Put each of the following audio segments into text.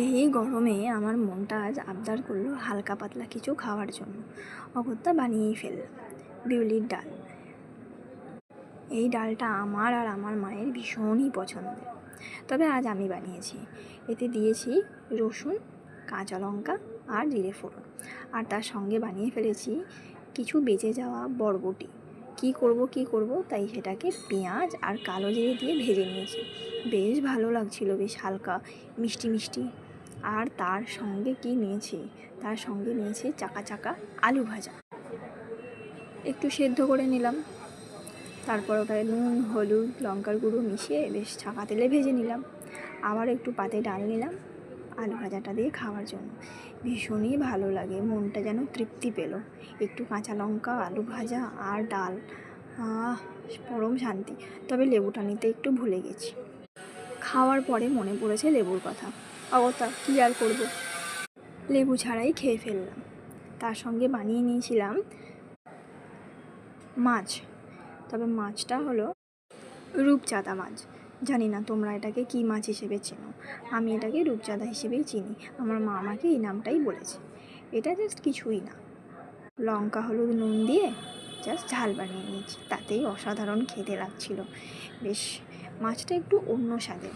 এই গরমে আমার মনটা আজ আবদার করলো হালকা পাতলা কিছু খাওয়ার জন্য। অগত্যা বানিয়েই ফেললাম বিউলির ডাল। এই ডালটা আমার আর আমার মায়ের ভীষণই পছন্দের, তবে আজ আমি বানিয়েছি। এতে দিয়েছি রসুন, কাঁচা লঙ্কা আর জিরে ফোড়ন, আর তার সঙ্গে বানিয়ে ফেলেছি কিছু বেঁচে যাওয়া বরবটি। কি করব তাই সেটাকে পেঁয়াজ আর কালো জিরে দিয়ে ভেজে নিয়েছি। বেশ ভালো লাগছিল, বেশ হালকা মিষ্টি মিষ্টি। আর তার সঙ্গে তার সঙ্গে নিয়েছি চাকা চাকা আলু ভাজা। একটু সেদ্ধ করে নিলাম, তারপর ওটায় নুন, হলুদ, লঙ্কার গুঁড়ো মিশিয়ে বেশ ছাকা তেলে ভেজে নিলাম। আবার একটু পাতে ডাল নিলাম আলু ভাজাটা দিয়ে খাওয়ার জন্য। ভীষণই ভালো লাগে, মনটা যেন তৃপ্তি পেল। একটু কাঁচা লঙ্কা, আলু ভাজা আর ডাল, পরম শান্তি। তবে লেবুটা নিতে একটু ভুলে গেছি। খাওয়ার পরে মনে পড়েছে লেবুর কথা। অগত্যা কী আর করব, লেবু ছাড়াই খেয়ে ফেললাম। তার সঙ্গে বানিয়ে নিয়েছিলাম মাছ, তবে মাছটা হলো রূপচাঁদা মাছ। জানি না তোমরা এটাকে কী মাছ হিসেবে চেনো, আমি এটাকে রূপচাঁদা হিসেবেই চিনি। আমার মা আমাকে এই নামটাই বলেছে। এটা জাস্ট কিছুই না, লঙ্কা হলুদ নুন দিয়ে জাস্ট ঝাল বানিয়ে নিয়েছি, তাতেই অসাধারণ খেতে লাগছিল। বেশ, মাছটা একটু অন্য স্বাদের,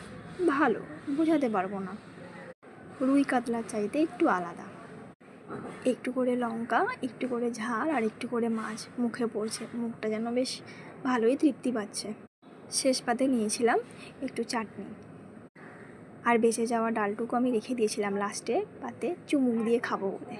ভালো বোঝাতে পারবো না, রুই কাতলার চাইতে একটু আলাদা। একটু করে লঙ্কা, একটু করে ঝাল আর একটু করে মাছ মুখে পড়ছে, মুখটা যেন বেশ ভালোই তৃপ্তি পাচ্ছে। শেষ পাতে নিয়েছিলাম একটু চাটনি, আর বেঁচে যাওয়া ডালটুকু আমি রেখে দিয়েছিলাম লাস্টে পাতে চুমুক দিয়ে খাবো বলে।